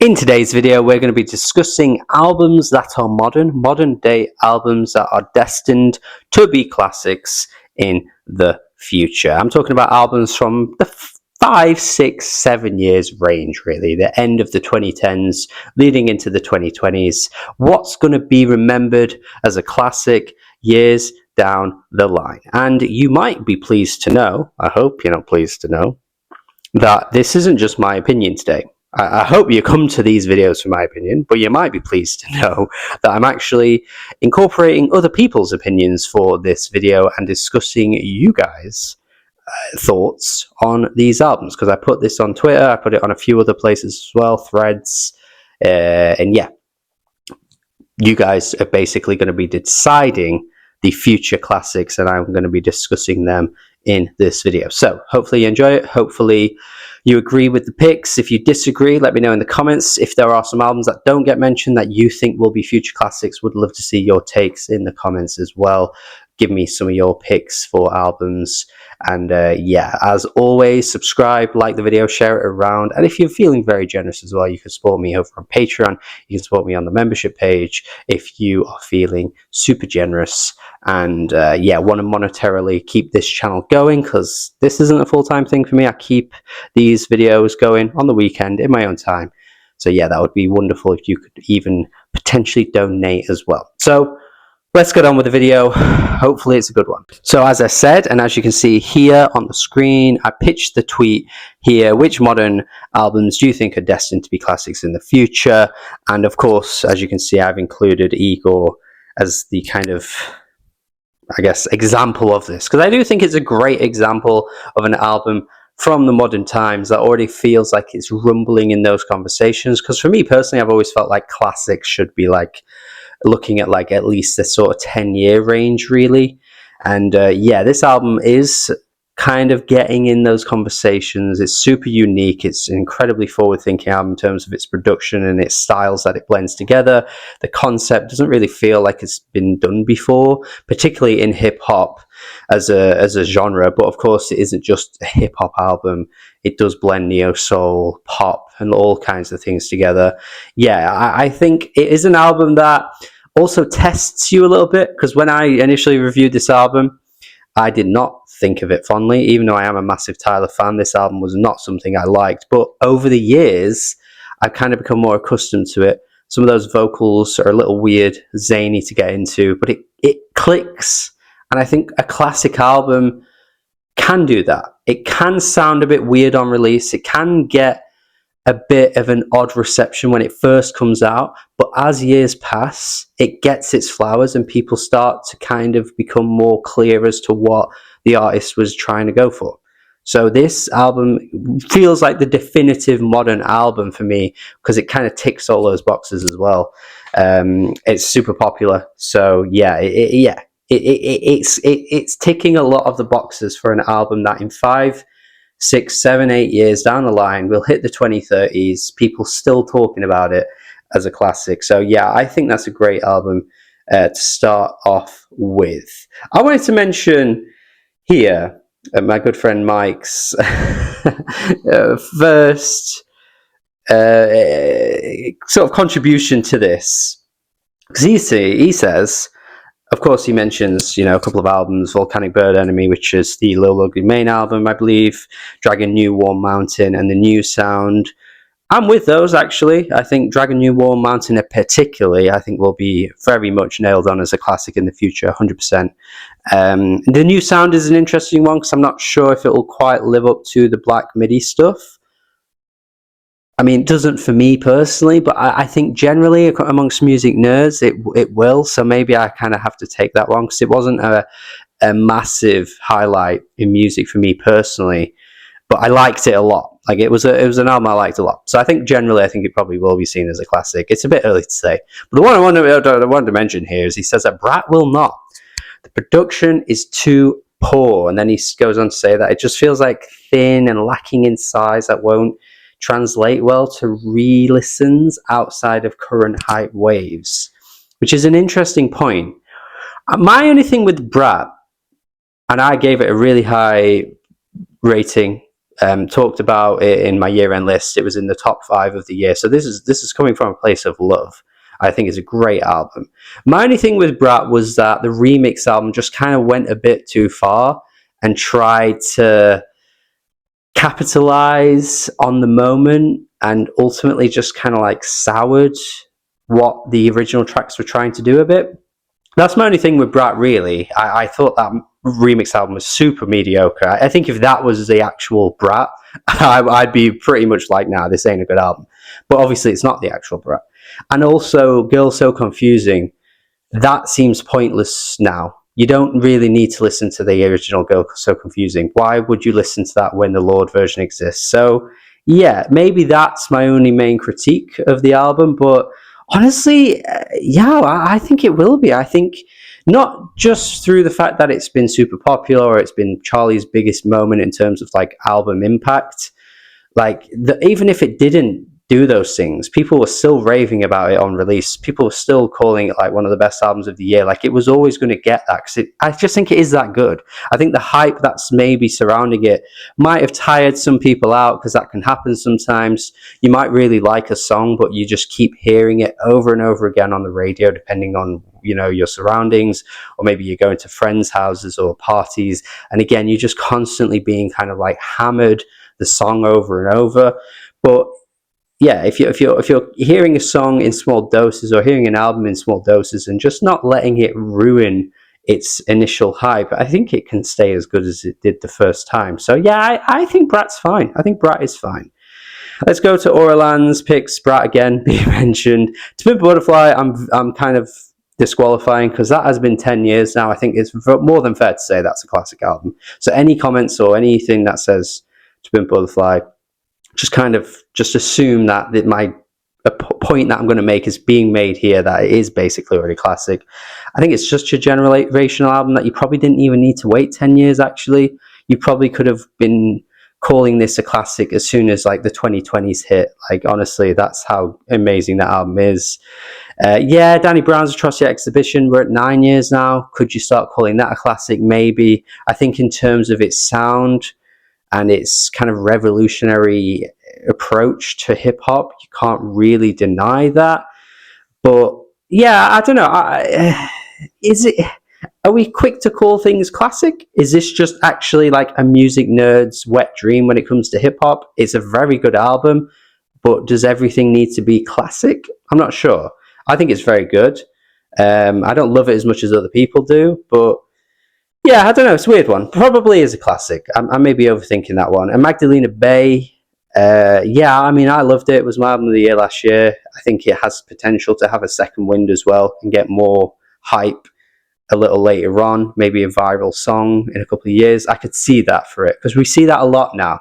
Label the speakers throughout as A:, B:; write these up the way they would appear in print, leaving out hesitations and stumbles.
A: In today's video, we're going to be discussing albums that are modern day albums that are destined to be classics in the future. I'm talking about albums from the 5, 6, 7 years range, really, the end of the 2010s, leading into the 2020s. What's going to be remembered as a classic years down the line? And you might be pleased to know, I hope you're not pleased to know, that this isn't just my opinion today. I hope you come to these videos for my opinion, but you might be pleased to know that I'm actually incorporating other people's opinions for this video and discussing you guys' thoughts on these albums, because I put this on Twitter, I put it on a few other places as well, Threads, and yeah, you guys are basically going to be deciding the future classics, and I'm going to be discussing them in this video. So hopefully you enjoy it. Hopefully you agree with the picks. If you disagree, let me know in the comments. If there are some albums that don't get mentioned that you think will be future classics, would love to see your takes in the comments as well. Give me some of your picks for albums. And yeah, as always, subscribe, like the video, share it around. And if you're feeling very generous as well, you can support me over on Patreon. You can support me on the membership page if you are feeling super generous and yeah, want to monetarily keep this channel going, because this isn't a full-time thing for me. I keep these videos going on the weekend in my own time. So yeah, that would be wonderful if you could even potentially donate as well. So let's get on with the video. Hopefully it's a good one. So as I said, and as you can see here on the screen, I pitched the tweet here: which modern albums do you think are destined to be classics in the future? And of course, as you can see, I've included Igor as the kind of, I guess, example of this, because I do think it's a great example of an album from the modern times that already feels like it's rumbling in those conversations. Because for me personally, I've always felt like classics should be like looking at like at least a sort of 10-year range, really. And yeah, this album is kind of getting in those conversations. It's super unique. It's an incredibly forward-thinking album in terms of its production and its styles that it blends together. The concept doesn't really feel like it's been done before, particularly in hip-hop as a genre. But of course, it isn't just a hip-hop album. It does blend neo-soul, pop, and all kinds of things together. Yeah, I think it is an album that also tests you a little bit, because when I initially reviewed this album, I did not think of it fondly. Even though I am a massive Tyler fan, this album was not something I liked. But over the years, I've kind of become more accustomed to it. Some of those vocals are a little weird, zany to get into, but it clicks. And I think a classic album can do that. It can sound a bit weird on release. It can get a bit of an odd reception when it first comes out, but as years pass, it gets its flowers and people start to kind of become more clear as to what the artist was trying to go for. So this album feels like the definitive modern album for me, because it kind of ticks all those boxes as well. It's super popular, so yeah, it's ticking a lot of the boxes for an album that in 5, 6, 7, 8 years down the line, we'll hit the 2030s, people still talking about it as a classic. So yeah, I think that's a great album to start off with. I wanted to mention here my good friend Mike's first sort of contribution to this, because he says, of course, he mentions, you know, a couple of albums: Volcanic Bird Enemy, which is the Lil Ugly main album, I believe, Dragon New Warm Mountain, and The New Sound. I'm with those, actually. I think Dragon New Warm Mountain particularly, I think, will be very much nailed on as a classic in the future, 100%. The New Sound is an interesting one, because I'm not sure if it will quite live up to the Black MIDI stuff. I mean, it doesn't for me personally, but I think generally amongst music nerds, it will. So maybe I kind of have to take that one, because it wasn't a massive highlight in music for me personally, but I liked it a lot. Like it was an album I liked a lot. So I think generally, I think it probably will be seen as a classic. It's a bit early to say, but the one I wanted to mention here is he says that Brat will not. The production is too poor, and then he goes on to say that it just feels like thin and lacking in size that won't translate well to re-listens outside of current hype waves, which is an interesting point. My only thing with Brat, and I gave it a really high rating talked about it in my year-end list. It was in the top 5 of the year. So this is coming from a place of love. I think it's a great album. My only thing with Brat was that the remix album just kind of went a bit too far and tried to capitalize on the moment and ultimately just kind of like soured what the original tracks were trying to do a bit. That's my only thing with Brat, really. I thought that remix album was super mediocre. I think if that was the actual Brat, I'd be pretty much like, nah, this ain't a good album. But obviously, it's not the actual Brat. And also, Girl So Confusing, that seems pointless now. You don't really need to listen to the original Girl So Confusing. Why would you listen to that when the Lord version exists? So, yeah, maybe that's my only main critique of the album, but honestly, yeah, I think it will be. I think not just through the fact that it's been super popular or it's been Charlie's biggest moment in terms of like album impact. Like even if it didn't do those things, people were still raving about it on release. People were still calling it like one of the best albums of the year. Like it was always going to get that because I just think it is that good. I think the hype that's maybe surrounding it might have tired some people out because that can happen sometimes. You might really like a song, but you just keep hearing it over and over again on the radio, depending on your surroundings, or maybe you're going to friends' houses or parties, and again, you're just constantly being kind of like hammered the song over and over. But yeah, if you're hearing a song in small doses or hearing an album in small doses and just not letting it ruin its initial hype, I think it can stay as good as it did the first time. So yeah, I think Brat's fine. I think Brat is fine. Let's go to Oralan's picks. Brat again being mentioned. To Pimp a Butterfly, I'm kind of disqualifying because that has been 10 years now. I think it's more than fair to say that's a classic album. So any comments or anything that says To Pimp a Butterfly, just assume that a point that I'm going to make is being made here, that it is basically already classic. I think it's just a generational album that you probably didn't even need to wait 10 years, actually. You probably could have been calling this a classic as soon as like the 2020s hit. Like honestly, that's how amazing that album is. Yeah, Danny Brown's Atrocity Exhibition, we're at 9 years now. Could you start calling that a classic? Maybe. I think in terms of its sound and its kind of revolutionary approach to hip hop, you can't really deny that. But yeah, I don't know. Are we quick to call things classic? Is this just actually like a music nerd's wet dream when it comes to hip hop? It's a very good album, but does everything need to be classic? I'm not sure. I think it's very good. I don't love it as much as other people do, but yeah, I don't know. It's a weird one. Probably is a classic. I may be overthinking that one. And Magdalena Bay, yeah, I mean, I loved it. It was my album of the year last year. I think it has potential to have a second wind as well and get more hype a little later on, maybe a viral song in a couple of years. I could see that for it because we see that a lot now.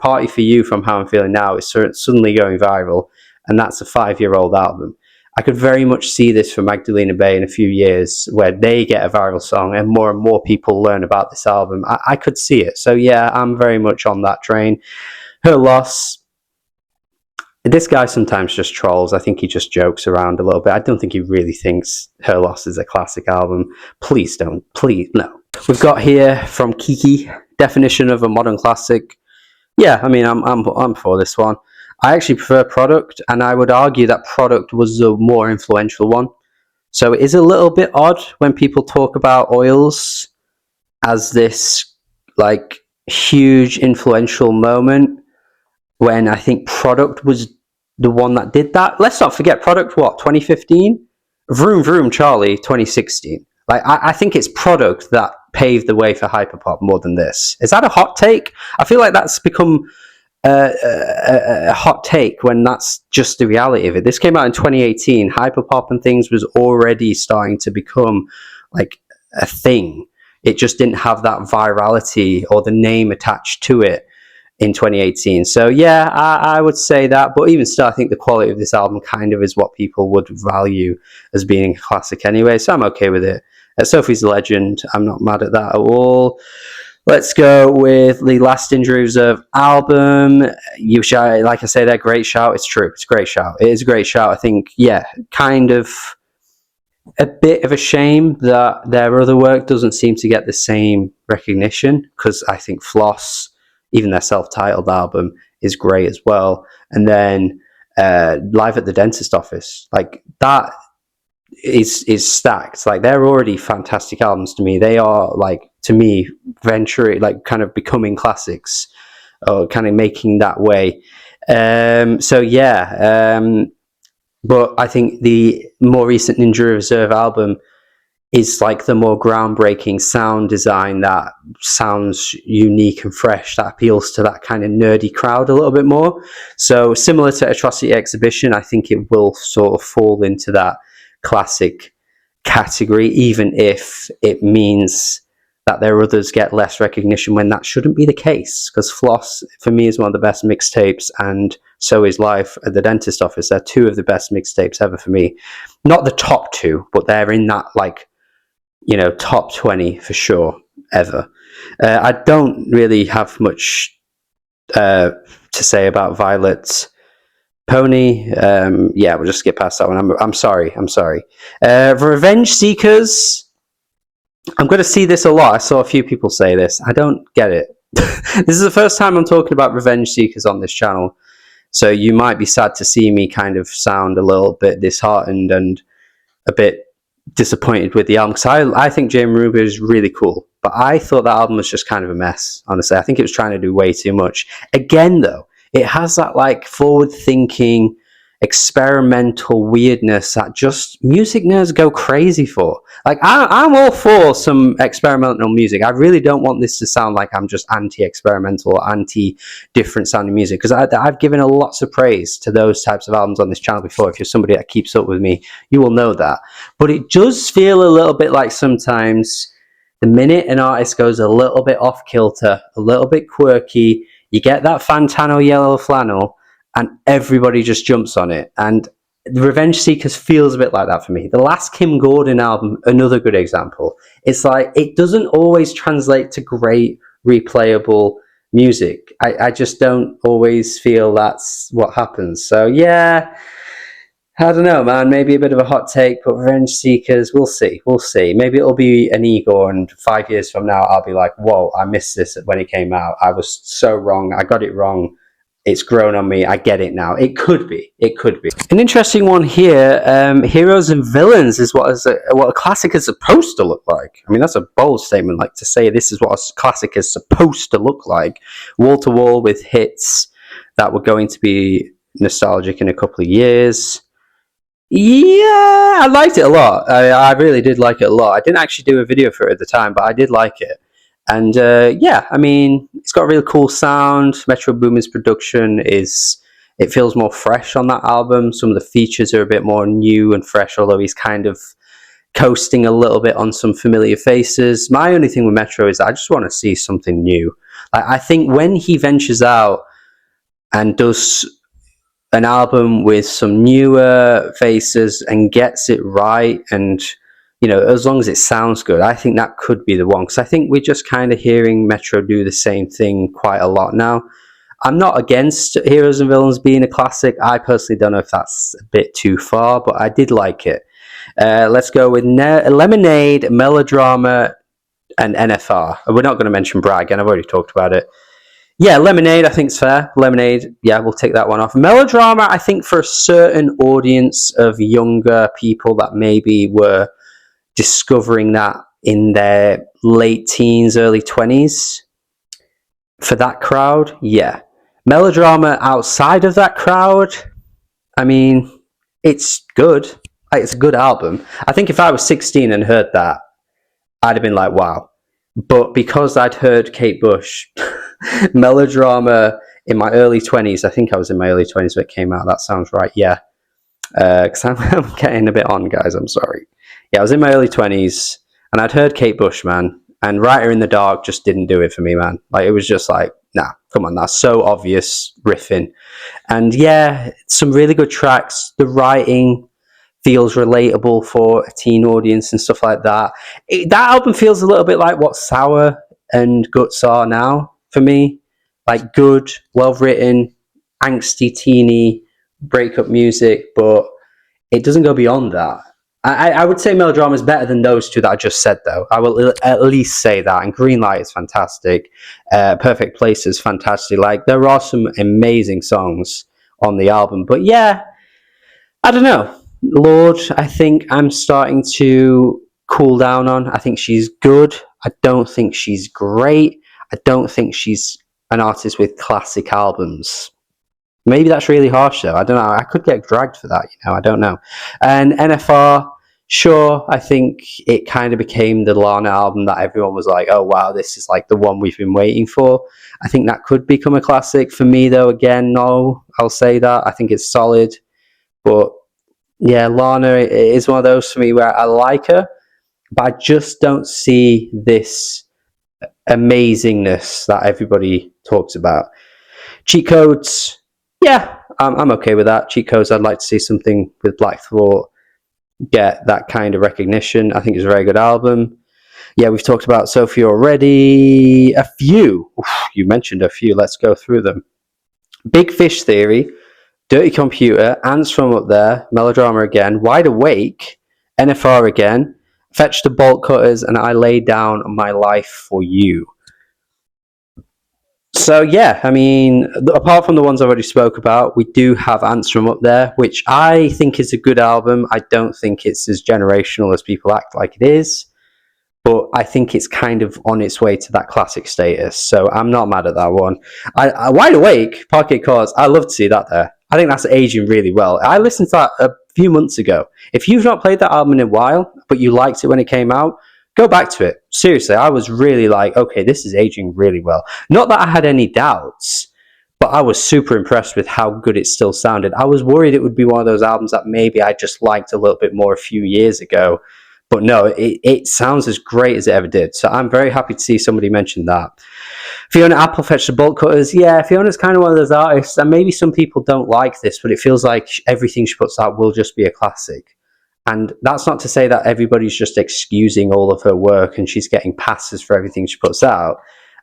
A: Party for You from How I'm Feeling Now is suddenly going viral, and that's a 5-year-old album. I could very much see this for Magdalena Bay in a few years where they get a viral song and more people learn about this album. I could see it. So yeah, I'm very much on that train. Her Loss. This guy sometimes just trolls. I think he just jokes around a little bit. I don't think he really thinks Her Loss is a classic album. Please don't. Please, no. We've got here from Kiki, definition of a modern classic. Yeah, I mean, I'm for this one. I actually prefer Product, and I would argue that Product was the more influential one. So it is a little bit odd when people talk about Oils as this like huge influential moment when I think Product was the one that did that. Let's not forget Product, 2015? Vroom Vroom Charlie, 2016. Like, I think it's Product that paved the way for hyperpop more than this. Is that a hot take? I feel like that's become a hot take when that's just the reality of it. This came out in 2018. Hyperpop and things was already starting to become like a thing. It just didn't have that virality or the name attached to it in 2018. So yeah, I would say that, but even still, I think the quality of this album kind of is what people would value as being a classic anyway, so I'm okay with it. Sophie's a Legend, I'm not mad at that at all. Let's go with the Last Injury Reserve album. You shout, like I say, that great shout. It's true. It's a great shout. It is a great shout. I think, yeah, kind of a bit of a shame that their other work doesn't seem to get the same recognition because I think Floss even their self-titled album is great as well. And then Live at the Dentist Office, like that is stacked. Like they're already fantastic albums to me. They are, like, to me, venturing, like kind of becoming classics, or kind of making that way. So yeah, but I think the more recent Ninja Reserve album is like the more groundbreaking sound design that sounds unique and fresh, that appeals to that kind of nerdy crowd a little bit more. So similar to Atrocity Exhibition, I think it will sort of fall into that classic category, even if it means that their others get less recognition when that shouldn't be the case. Because Floss, for me, is one of the best mixtapes, and so is Live at the Dentist Office. They're two of the best mixtapes ever for me. Not the top two, but they're in that, like, top 20 for sure, ever. I don't really have much to say about Violet Pony. Yeah, we'll just skip past that one. I'm sorry. Revenge Seekers. I'm going to see this a lot. I saw a few people say this. I don't get it. This is the first time I'm talking about Revenge Seekers on this channel. So you might be sad to see me kind of sound a little bit disheartened and a bit disappointed with the album, because I think Jane Ruber is really cool, but I thought that album was just kind of a mess, honestly. I think it was trying to do way too much. Again, though, it has that like forward thinking, experimental weirdness that just music nerds go crazy for. Like I'm all for some experimental music. I really don't want this to sound like I'm just anti-experimental or anti-different sounding music, because I've given a lots of praise to those types of albums on this channel before. If you're somebody that keeps up with me, you will know that. But it does feel a little bit like sometimes the minute an artist goes a little bit off kilter, a little bit quirky, you get that Fantano yellow flannel, and everybody just jumps on it. And the Revenge Seekers feels a bit like that for me. The last Kim Gordon album, another good example. It's like, it doesn't always translate to great replayable music. I just don't always feel that's what happens. So yeah, I don't know, man. Maybe a bit of a hot take, but Revenge Seekers, we'll see. Maybe it'll be an Igor, and 5 years from now, I'll be like, whoa, I missed this when it came out. I was so wrong. I got it wrong. It's grown on me. I get it now. It could be. An interesting one here. Heroes and Villains is what a classic is supposed to look like. I mean, that's a bold statement, like to say this is what a classic is supposed to look like. Wall to wall with hits that were going to be nostalgic in a couple of years. Yeah, I liked it a lot. I really did like it a lot. I didn't actually do a video for it at the time, but I did like it. And yeah, I mean, it's got a really cool sound. Metro Boomin's production it feels more fresh on that album. Some of the features are a bit more new and fresh, although he's kind of coasting a little bit on some familiar faces. My only thing with Metro is I just want to see something new. Like, I think when he ventures out and does an album with some newer faces and gets it right, and as long as it sounds good, I think that could be the one, because I think we're just kind of hearing Metro do the same thing quite a lot now. I'm not against Heroes and Villains being a classic. I personally don't know if that's a bit too far, but I did like it. Let's go with Lemonade, Melodrama, and NFR. We're not going to mention Bragg, and I've already talked about it. Yeah, Lemonade, I think it's fair. Lemonade, yeah, we'll take that one off. Melodrama, I think for a certain audience of younger people that maybe were discovering that in their late teens, early 20s, for that crowd, yeah. Melodrama outside of that crowd, I mean, it's good. Like, it's a good album. I think if I was 16 and heard that, I'd have been like, wow. But because I'd heard Kate Bush, Melodrama in my early 20s, I think I was in my early 20s when it came out. That sounds right, yeah. Because I'm getting a bit on, guys. I'm sorry. Yeah, I was in my early 20s, and I'd heard Kate Bush, man. And Writer in the Dark just didn't do it for me, man. Like, it was just like, nah, come on, that's so obvious riffing. And yeah, some really good tracks. The writing feels relatable for a teen audience and stuff like that. That album feels a little bit like what Sour and Guts are now for me. Like, good, well-written, angsty, teeny breakup music, but it doesn't go beyond that. I would say Melodrama is better than those two that I just said, though. I will at least say that. And Greenlight is fantastic. Perfect Place is fantastic. Like, there are some amazing songs on the album. But yeah, I don't know. Lord, I think I'm starting to cool down on. I think she's good. I don't think she's great. I don't think she's an artist with classic albums. Maybe that's really harsh, though. I don't know. I could get dragged for that, I don't know. And NFR, sure, I think it kind of became the Lana album that everyone was like, oh, wow, this is like the one we've been waiting for. I think that could become a classic. For me, though, again, no, I'll say that. I think it's solid. But yeah, Lana is one of those for me where I like her, but I just don't see this amazingness that everybody talks about. Cheat Codes, yeah, I'm okay with that. Cheat Codes, I'd like to see something with Black Thought get that kind of recognition. I think it's a very good album. Yeah, we've talked about Sophie already. A few. Oof, you mentioned a few. Let's go through them. Big Fish Theory, Dirty Computer, Ants from Up There, Melodrama again, Wide Awake, NFR again, Fetch the Bolt Cutters, and I Lay Down My Life for You. So yeah, I mean, apart from the ones I already spoke about, we do have Ants from Up There, which I think is a good album. I don't think it's as generational as people act like it is, but I think it's kind of on its way to that classic status. So I'm not mad at that one. I Wide Awake, Parquet Courts, I love to see that there. I think that's aging really well. I listened to that a few months ago. If you've not played that album in a while, but you liked it when it came out, go back to it. Seriously, I was really like, okay, this is aging really well. Not that I had any doubts, but I was super impressed with how good it still sounded. I was worried it would be one of those albums that maybe I just liked a little bit more a few years ago. But no, it sounds as great as it ever did. So I'm very happy to see somebody mention that. Fiona Apple, Fetch the Bolt Cutters. Yeah, Fiona's kind of one of those artists, and maybe some people don't like this, but it feels like everything she puts out will just be a classic. And that's not to say that everybody's just excusing all of her work and she's getting passes for everything she puts out.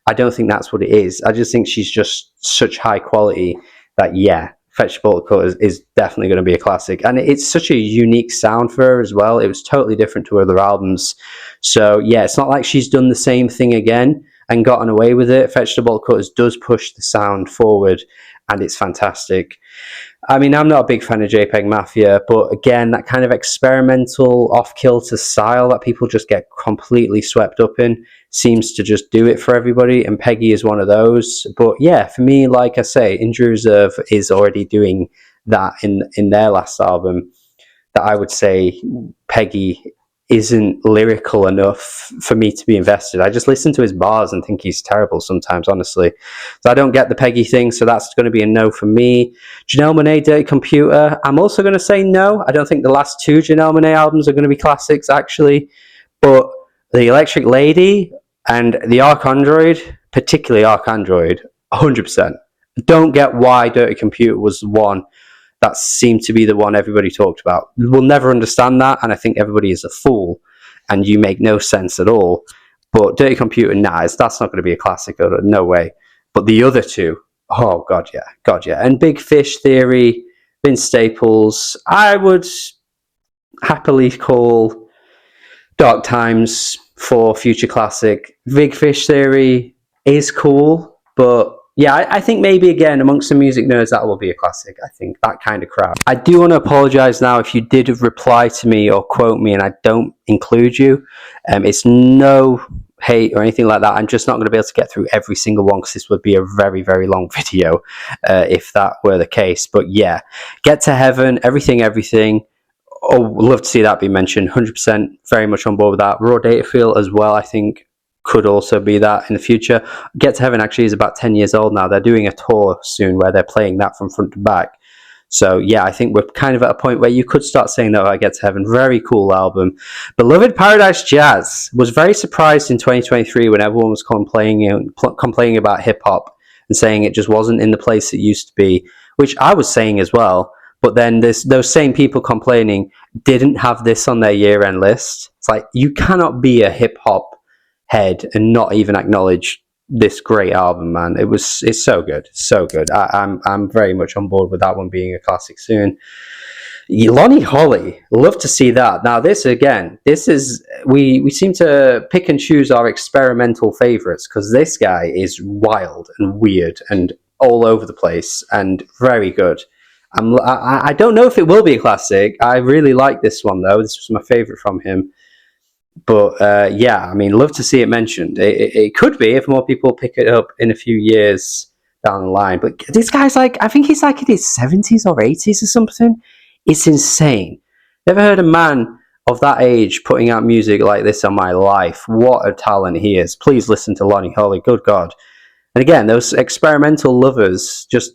A: I don't think that's what it is. I just think she's just such high quality that, yeah, Fetch Bolt Cutters is definitely going to be a classic. And it's such a unique sound for her as well. It was totally different to other albums. So, yeah, it's not like she's done the same thing again and gotten away with it. Fetch the Bolt Cutters does push the sound forward, and it's fantastic. I mean, I'm not a big fan of JPEG Mafia, but again, that kind of experimental off-kilter style that people just get completely swept up in seems to just do it for everybody, and Peggy is one of those. But yeah, for me, like I say, Injury Reserve is already doing that in their last album, that I would say Peggy isn't lyrical enough for me to be invested. I just listen to his bars and think he's terrible sometimes, honestly. So I don't get the Peggy thing, so that's going to be a no for me. Janelle Monáe, Dirty Computer, I'm also going to say no. I don't think the last two Janelle Monáe albums are going to be classics, actually. But The Electric Lady and The Arc Android, particularly Arc Android, 100%. Don't get why Dirty Computer was the one that seemed to be the one everybody talked about. We'll never understand that, and I think everybody is a fool, and you make no sense at all. But Dirty Computer, that's not going to be a classic, no way. But the other two, oh, God, yeah. And Big Fish Theory, Vince Staples, I would happily call Dark Times for future classic. Big Fish Theory is cool, but yeah, I think maybe again amongst the music nerds that will be a classic. I think that kind of crowd. I do want to apologize now if you did reply to me or quote me and I don't include you. It's no hate or anything like that. I'm just not going to be able to get through every single one because this would be a very, very long video if that were the case. But yeah, Get to Heaven, Everything. Oh, love to see that be mentioned. 100% very much on board with that. Raw Data Feel as well, I think could also be that in the future. Get to Heaven actually is about 10 years old now. They're doing a tour soon where they're playing that from front to back. So yeah, I think we're kind of at a point where you could start saying that I Get to Heaven. Very cool album. Beloved Paradise Jazz was very surprised in 2023 when everyone was complaining about hip hop and saying it just wasn't in the place it used to be, which I was saying as well. But then those same people complaining didn't have this on their year-end list. It's like, you cannot be a hip hop head and not even acknowledge this great album, man. It's so good, so good. I'm very much on board with that one being a classic soon. Lonnie Holly, love to see that. Now, this again, this is we seem to pick and choose our experimental favorites because this guy is wild and weird and all over the place and very good. I don't know if it will be a classic. I really like this one though. This was my favorite from him. But yeah, I mean, love to see it mentioned. It could be if more people pick it up in a few years down the line. But this guy's like, I think he's like in his 70s or 80s or something. It's insane. Never heard a man of that age putting out music like this in my life. What a talent he is. Please listen to Lonnie Holly. Good God. And again, those experimental lovers just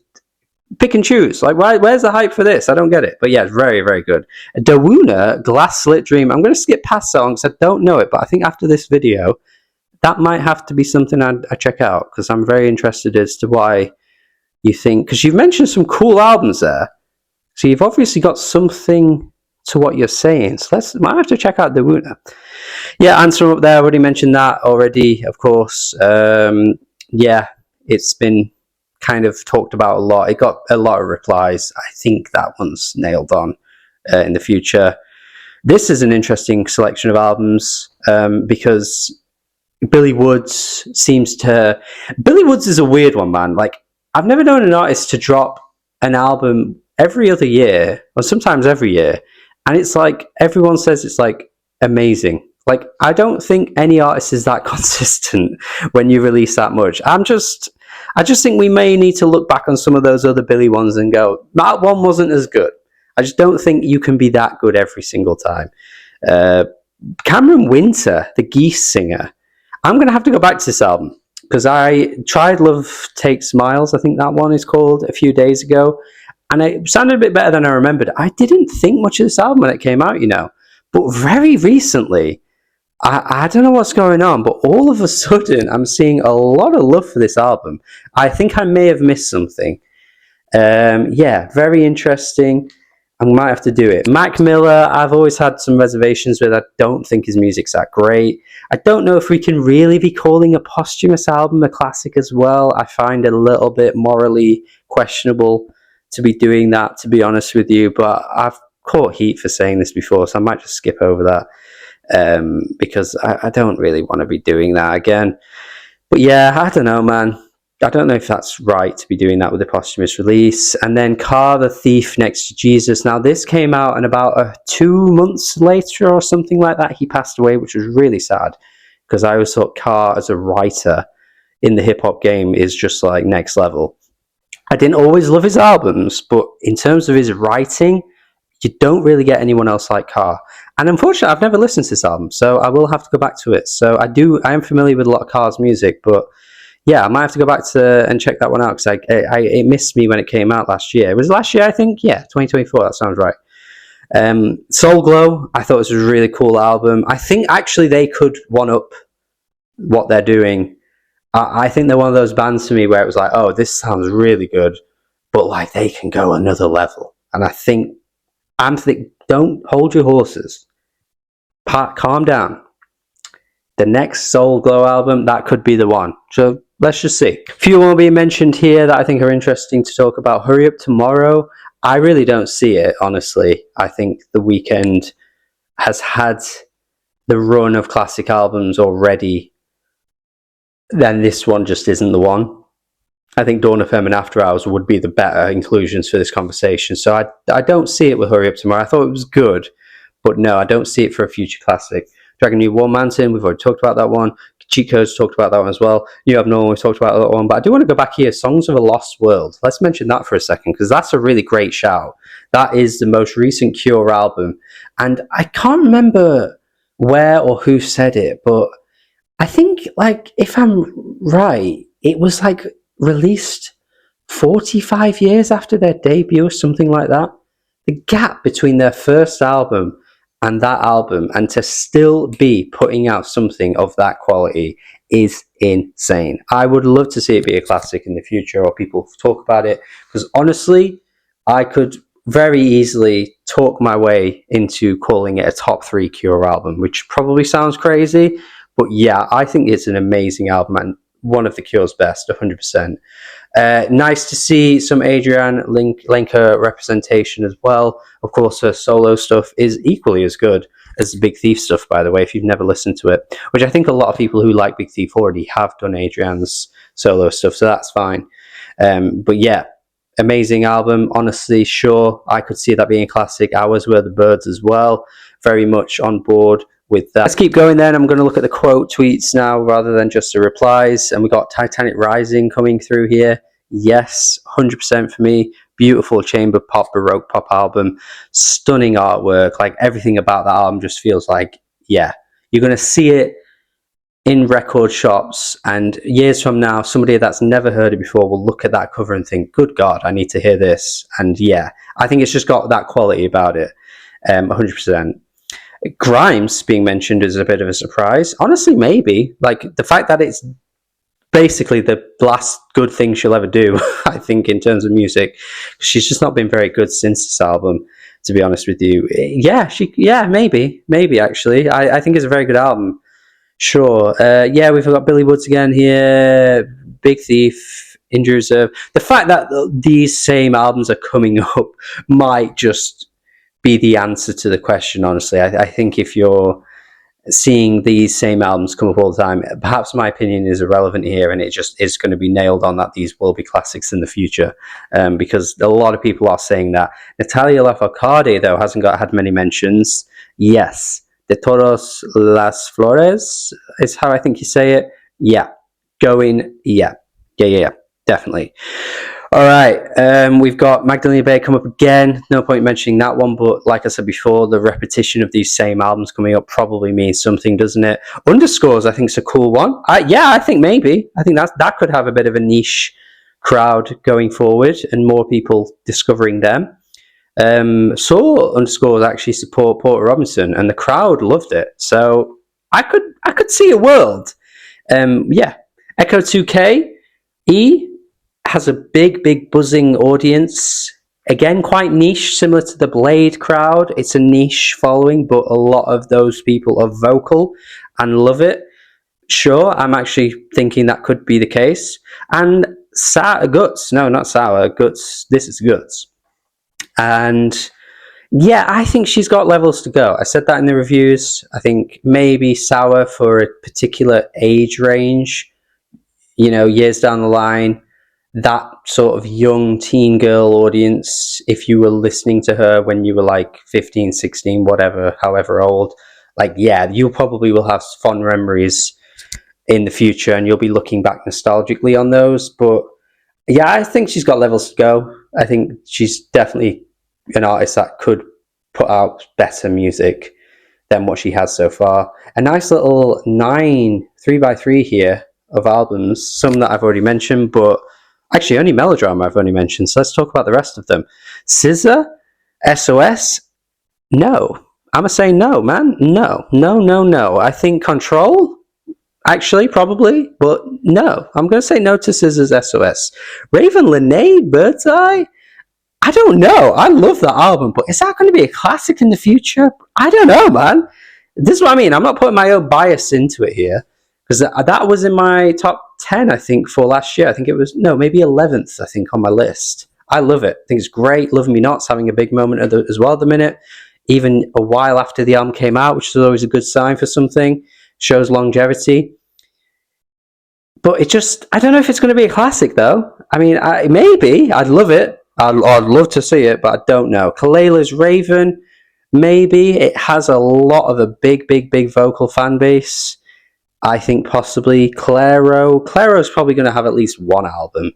A: pick and choose. Like, where's the hype for this? I don't get it. But yeah, it's very, very good. Dawuna, Glass Slit Dream. I'm going to skip past songs. I don't know it, but I think after this video, that might have to be something I check out because I'm very interested as to why you think. Because you've mentioned some cool albums there. So you've obviously got something to what you're saying. So might have to check out Dawuna. Yeah, Answer Up there. I already mentioned that already, of course. Yeah, it's been kind of talked about a lot. It got a lot of replies. I think that one's nailed on in the future. This is an interesting selection of albums because Billy Woods Billy Woods is a weird one, man. Like, I've never known an artist to drop an album every other year or sometimes every year, and it's like everyone says it's like amazing. Like, I don't think any artist is that consistent when you release that much. I just think we may need to look back on some of those other Billy ones and go, that one wasn't as good. I just don't think you can be that good every single time. Cameron Winter, the Geese singer. I'm going to have to go back to this album because I tried Love Takes Miles, I think that one is called, a few days ago. And it sounded a bit better than I remembered. I didn't think much of this album when it came out, you know. But very recently, I don't know what's going on, but all of a sudden, I'm seeing a lot of love for this album. I think I may have missed something. Yeah, very interesting. I might have to do it. Mac Miller, I've always had some reservations with. I don't think his music's that great. I don't know if we can really be calling a posthumous album a classic as well. I find it a little bit morally questionable to be doing that, to be honest with you. But I've caught heat for saying this before, so I might just skip over that because I don't really want to be doing that again. But yeah, I don't know, man. I don't know if that's right to be doing that with a posthumous release. And then Car the Thief Next to Jesus. Now, this came out, and about 2 months later or something like that, he passed away, which was really sad because I always thought Car as a writer in the hip-hop game is just like next level. I didn't always love his albums, but in terms of his writing, you don't really get anyone else like Car. And unfortunately, I've never listened to this album, so I will have to go back to it. So I am familiar with a lot of Car's music, but yeah, I might have to go back to and check that one out because it missed me when it came out last year. It was last year, I think? Yeah, 2024, that sounds right. Soul Glow, I thought this was a really cool album. I think actually they could one-up what they're doing. I think they're one of those bands to me where it was like, oh, this sounds really good, but like they can go another level. And I think, don't hold your horses. Calm down. The next Soul Glow album, that could be the one. So let's just see. A few will be mentioned here that I think are interesting to talk about. Hurry Up Tomorrow. I really don't see it, honestly. I think The Weeknd has had the run of classic albums already. Then this one just isn't the one. I think Dawn of Femme and After Hours would be the better inclusions for this conversation. So I don't see it with Hurry Up Tomorrow. I thought it was good, but no, I don't see it for a future classic. Dragon New War Mountain, we've already talked about that one. Cheat Codes talked about that one as well. New Abnormal, we've talked about that one. But I do want to go back here. Songs of a Lost World. Let's mention that for a second, because that's a really great shout. That is the most recent Cure album. And I can't remember where or who said it, but I think, like, if I'm right, it was like released 45 years after their debut or something like that. The gap between their first album and that album, and to still be putting out something of that quality, is insane. I would love to see it be a classic in the future, or people talk about it, because honestly, I could very easily talk my way into calling it a top 3 Cure album, which probably sounds crazy, but yeah, I think it's an amazing album, and one of The Cure's best, 100%. Nice to see some Adrienne Lenker representation as well. Of course, her solo stuff is equally as good as the Big Thief stuff, by the way, if you've never listened to it, which I think a lot of people who like Big Thief already have done Adrienne's solo stuff, so that's fine. But yeah, amazing album. Honestly, sure, I could see that being a classic. Ours Were the Birds as well. Very much on board with that. Let's keep going then. I'm going to look at the quote tweets now rather than just the replies. And we got Titanic Rising coming through here. Yes, 100% for me. Beautiful chamber pop, baroque pop album. Stunning artwork. Like everything about that album just feels like, yeah, you're going to see it in record shops, and years from now, somebody that's never heard it before will look at that cover and think, good God, I need to hear this. And yeah, I think it's just got that quality about it. 100%. Grimes being mentioned is a bit of a surprise. Honestly, maybe. Like, the fact that it's basically the last good thing she'll ever do, I think, in terms of music. She's just not been very good since this album, to be honest with you. Yeah, maybe, actually. I think it's a very good album. Sure. Yeah, we've got Billy Woods again here, Big Thief, Injury Reserve. The fact that these same albums are coming up might just be the answer to the question, honestly. I think if you're seeing these same albums come up all the time, perhaps my opinion is irrelevant here, and it just is going to be nailed on that these will be classics in the future, because a lot of people are saying that. Natalia Lafourcade, though, hasn't had many mentions. Yes. De Todos las Flores is how I think you say it. Yeah. Yeah, definitely. All right, we've got Magdalena Bay come up again. No point mentioning that one, but like I said before, the repetition of these same albums coming up probably means something, doesn't it? Underscores, I think, is a cool one. I think maybe. I think that could have a bit of a niche crowd going forward and more people discovering them. Saw Underscores actually support Porter Robinson, and the crowd loved it. So I could see a world. Yeah, Echo 2K E has a big buzzing audience. Again, quite niche, similar to the Blade crowd. It's a niche following, but a lot of those people are vocal and love it. Sure, I'm actually thinking that could be the case. And Guts, no, not Sour, Guts. This is Guts. And yeah, I think she's got levels to go. I said that in the reviews. I think maybe Sour for a particular age range, years down the line, that sort of young teen girl audience, if you were listening to her when you were like 15, 16, whatever, however old, like, yeah, you probably will have fond memories in the future and you'll be looking back nostalgically on those. But yeah, I think she's got levels to go. I think she's definitely an artist that could put out better music than what she has so far. A nice little 3x3 here of albums, some that I've already mentioned, but actually only Melodrama I've only mentioned, so let's talk about the rest of them. SZA, SOS, no. I'm going to say no, man. No. I think Control, actually, probably, but no. I'm going to say no to SZA's SOS. Raven Lenae, Bird's Eye, I don't know. I love that album, but is that going to be a classic in the future? I don't know, man. This is what I mean. I'm not putting my own bias into it here, because that was in my top 10, I think, for last year. I think it was, maybe 11th, I think, on my list. I love it. I think it's great. Love Me Not's having a big moment as well at the minute, even a while after the album came out, which is always a good sign for something. Shows longevity. But I don't know if it's going to be a classic, though. I mean, maybe. I'd love it. I'd love to see it, but I don't know. Kalela's Raven, maybe. It has a lot of a big vocal fan base. I think possibly Clairo's probably going to have at least one album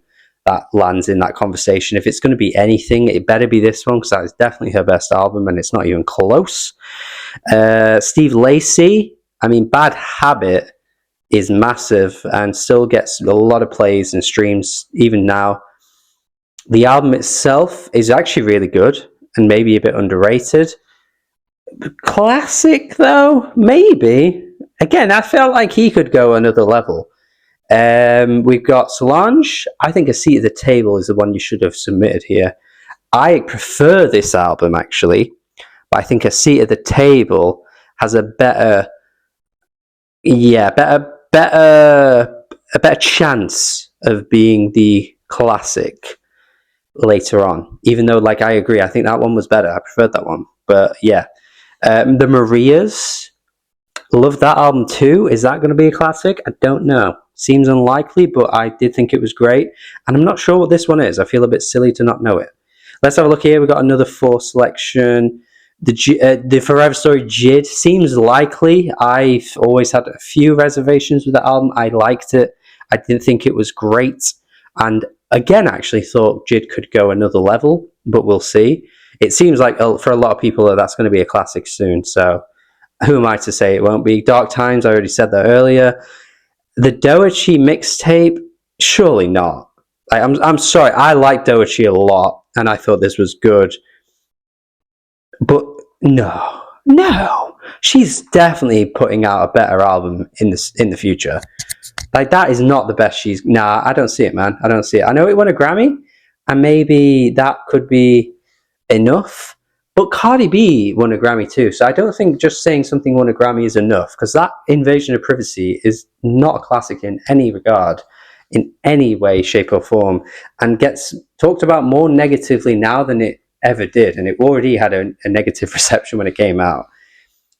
A: that lands in that conversation. If it's going to be anything, it better be this one, because that is definitely her best album, and it's not even close. Steve Lacy, I mean, Bad Habit is massive and still gets a lot of plays and streams even now. The album itself is actually really good and maybe a bit underrated. Classic, though, maybe. Again, I felt like he could go another level. We've got Solange. I think A Seat at the Table is the one you should have submitted here. I prefer this album, actually, but I think A Seat at the Table has a better a better chance of being the classic later on. Even though, like, I agree, I think that one was better. I preferred that one. But yeah, the Marias, love that album too. Is that going to be a classic? I don't know. Seems unlikely, but I did think it was great. And I'm not sure what this one is. I feel a bit silly to not know it. Let's have a look here. We've got another 4 selection. The Forever Story Jid seems likely. I've always had a few reservations with the album. I liked it. I didn't think it was great. And again, I actually thought Jid could go another level, but we'll see. It seems like for a lot of people that's going to be a classic soon. So who am I to say it won't be? Dark Times, I already said that earlier. The Doichi mixtape, surely not. I'm sorry, I like Doichi a lot, and I thought this was good. But no. She's definitely putting out a better album in the future. Like, that is not the best she's... Nah, I don't see it, man. I don't see it. I know it won a Grammy, and maybe that could be enough. But Cardi B won a Grammy too, so I don't think just saying something won a Grammy is enough, because that Invasion of Privacy is not a classic in any regard, in any way, shape or form, and gets talked about more negatively now than it ever did, and it already had a negative reception when it came out.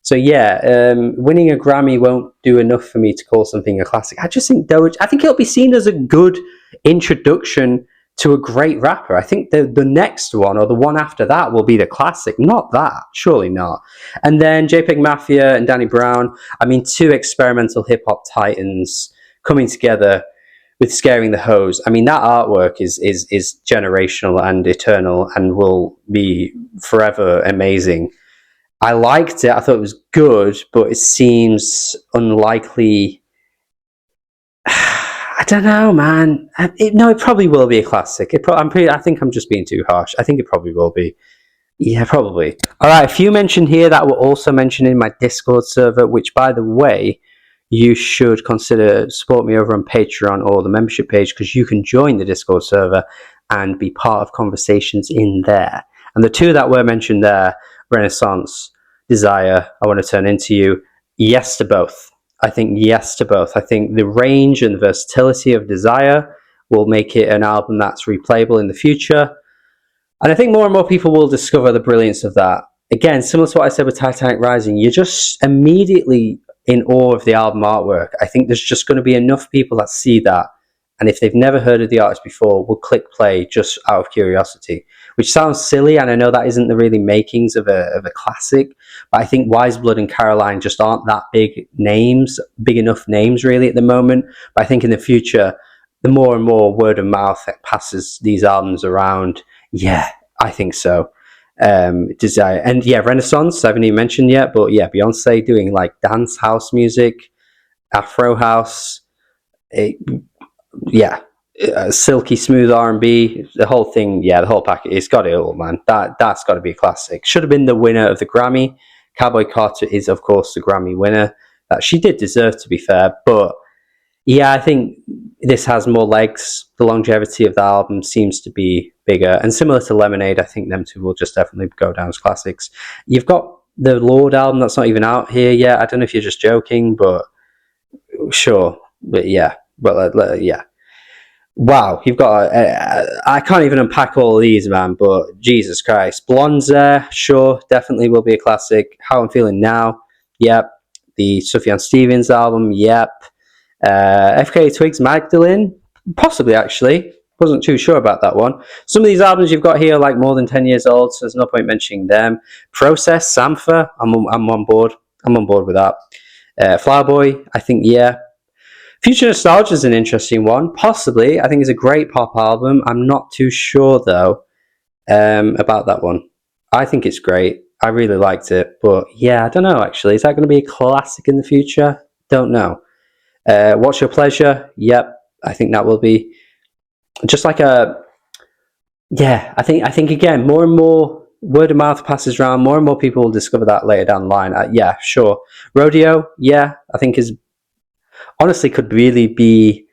A: So yeah, winning a Grammy won't do enough for me to call something a classic. I just think I think it'll be seen as a good introduction to a great rapper. I think the next one or the one after that will be the classic, not that. Surely not. And then JPEG Mafia and Danny Brown. I mean, 2 experimental hip hop titans coming together with Scaring the Hose. I mean, that artwork is generational and eternal and will be forever amazing. I liked it. I thought it was good, but it seems unlikely. I don't know, man. It probably will be a classic. I think I'm just being too harsh. I think it probably will be. Yeah, probably. All right, a few mentioned here that were also mentioned in my Discord server, which, by the way, you should consider support me over on Patreon or the membership page, because you can join the Discord server and be part of conversations in there. And the 2 that were mentioned there, Renaissance, Desire, I Want to Turn Into You, yes to both. I think yes to both. I think the range and the versatility of Desire will make it an album that's replayable in the future. And I think more and more people will discover the brilliance of that. Again, similar to what I said with Titanic Rising, you're just immediately in awe of the album artwork. I think there's just going to be enough people that see that, and if they've never heard of the artist before, will click play just out of curiosity, which sounds silly, and I know that isn't the really makings of a classic, but I think Wise Blood and Caroline just aren't that big enough names really at the moment. But I think in the future, the more and more word of mouth that passes these albums around, yeah, I think so. Desire, and yeah, Renaissance, I haven't even mentioned yet, but yeah, Beyonce doing like dance house music, Afro house, silky smooth R&B, the whole thing, yeah, the whole package, it's got it all, man. That's got to be a classic. Should have been the winner of the Grammy. Cowboy Carter is, of course, the Grammy winner. That she did deserve, to be fair, but yeah, I think this has more legs. The longevity of the album seems to be bigger, and similar to Lemonade, I think them 2 will just definitely go down as classics. You've got the Lord album that's not even out here yet. I don't know if you're just joking, but sure. But yeah, yeah. Wow, you've got. I can't even unpack all of these, man. But Jesus Christ, Blonde's there. Sure, definitely will be a classic. How I'm Feeling Now. Yep. The Sufjan Stevens album. Yep. FKA Twigs Magdalene, possibly, actually. Wasn't too sure about that one. Some of these albums you've got here are like more than 10 years old, so there's no point mentioning them. Process, Sampha, I'm on board. I'm on board with that. Flower Boy, I think, yeah. Future Nostalgia is an interesting one. Possibly. I think it's a great pop album. I'm not too sure, though, about that one. I think it's great. I really liked it. But yeah, I don't know, actually. Is that going to be a classic in the future? Don't know. What's Your Pleasure? Yep, I think that will be just like a... Yeah, I think again, more and more word of mouth passes around, more and more people will discover that later down the line. Yeah, sure. Rodeo, yeah, I think is... Honestly, could really be...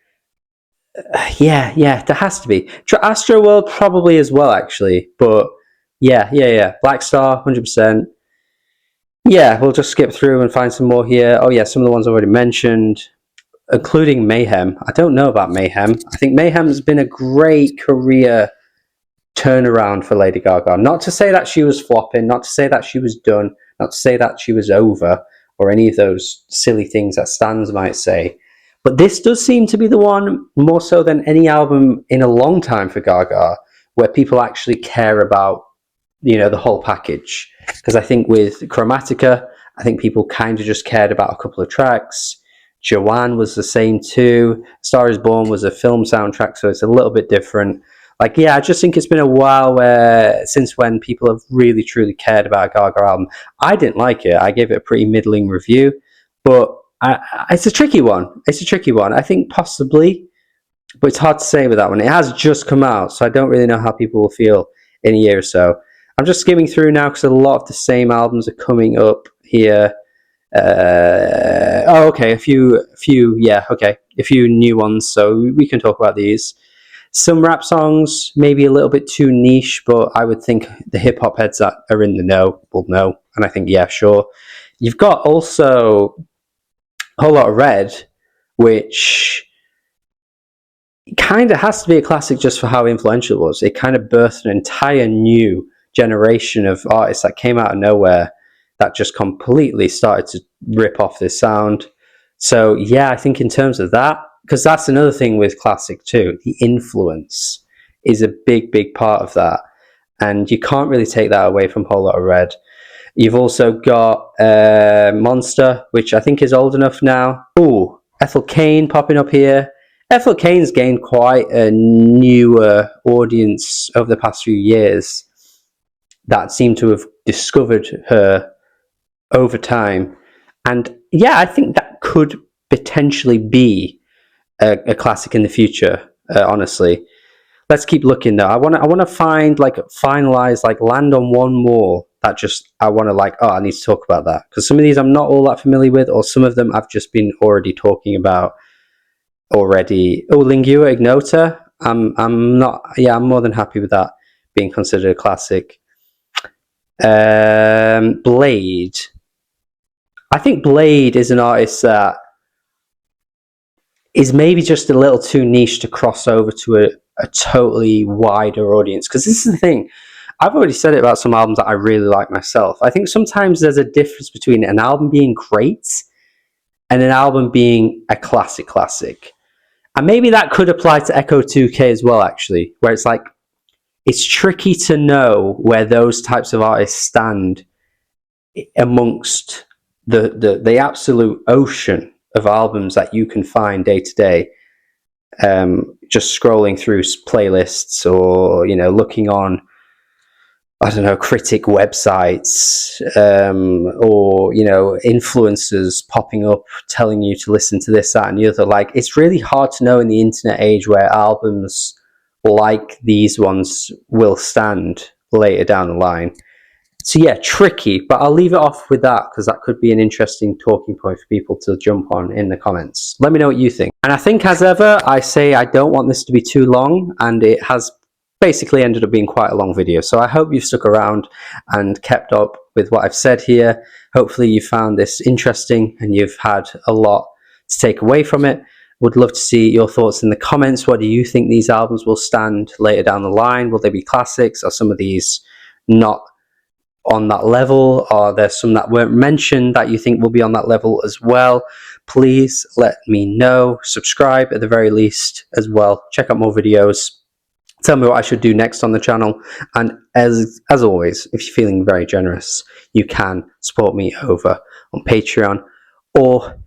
A: yeah, there has to be. Astro World probably as well, actually. But yeah. Black Star, 100%. Yeah, we'll just skip through and find some more here. Oh yeah, some of the ones I already mentioned. including Mayhem. I don't know about Mayhem. I think Mayhem's been a great career turnaround for Lady Gaga. Not to say that she was flopping, not to say that she was done, not to say that she was over, or any of those silly things that Stans might say. But this does seem to be the one, more so than any album in a long time for Gaga, where people actually care about, the whole package. Because I think with Chromatica, I think people kind of just cared about a couple of tracks. Joanne was the same too. Star is Born was a film soundtrack, so it's a little bit different. Like, yeah, I just think it's been a while since when people have really truly cared about a Gaga album. I didn't like it. I gave it a pretty middling review, but it's a tricky one. It's a tricky one. I think possibly, but it's hard to say with that one. It has just come out, so I don't really know how people will feel in a year or so. I'm just skimming through now because a lot of the same albums are coming up here. Okay, a few new ones, so we can talk about these. Some rap songs, maybe a little bit too niche, but I would think the hip-hop heads that are in the know will know, and I think, yeah, sure. You've got also a Whole Lot of Red, which kind of has to be a classic just for how influential it was. It kind of birthed an entire new generation of artists that came out of nowhere that just completely started to rip off this sound. So yeah, I think in terms of that, because that's another thing with classic too, the influence is a big part of that, and you can't really take that away from Whole Lot of Red. You've also got Monster, which I think is old enough now. Ooh, Ethel Cain popping up here. Ethel Cain's gained quite a newer audience over the past few years that seem to have discovered her over time. And yeah, I think that could potentially be a classic in the future, honestly. Let's keep looking though. I want to find, finalize, land on one more that just, I want to I need to talk about that. Because some of these I'm not all that familiar with, or some of them I've just been already talking about already. Oh, Lingua Ignota. I'm more than happy with that being considered a classic. Blade. I think Blade is an artist that is maybe just a little too niche to cross over to a totally wider audience. Because this is the thing, I've already said it about some albums that I really like myself. I think sometimes there's a difference between an album being great and an album being a classic. And maybe that could apply to Echo 2K as well, actually, where it's it's tricky to know where those types of artists stand amongst the absolute ocean of albums that you can find day to day, just scrolling through playlists or looking on, I don't know, critic websites, or influencers popping up telling you to listen to this, that, and the other. It's really hard to know in the internet age where albums like these ones will stand later down the line. So yeah, tricky, but I'll leave it off with that because that could be an interesting talking point for people to jump on in the comments. Let me know what you think. And I think, as ever, I say I don't want this to be too long, and it has basically ended up being quite a long video. So I hope you've stuck around and kept up with what I've said here. Hopefully you found this interesting and you've had a lot to take away from it. Would love to see your thoughts in the comments. What do you think these albums will stand later down the line? Will they be classics? Are some of these not on that level? Are there some that weren't mentioned that you think will be on that level as well? Please let me know. Subscribe at the very least as well. Check out more videos. Tell me what I should do next on the channel. And as always, if you're feeling very generous, you can support me over on Patreon or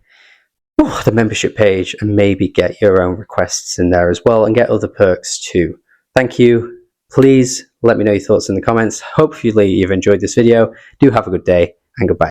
A: the membership page, and maybe get your own requests in there as well and get other perks too. Thank you. Please let me know your thoughts in the comments. Hopefully you've enjoyed this video. Do have a good day, and goodbye.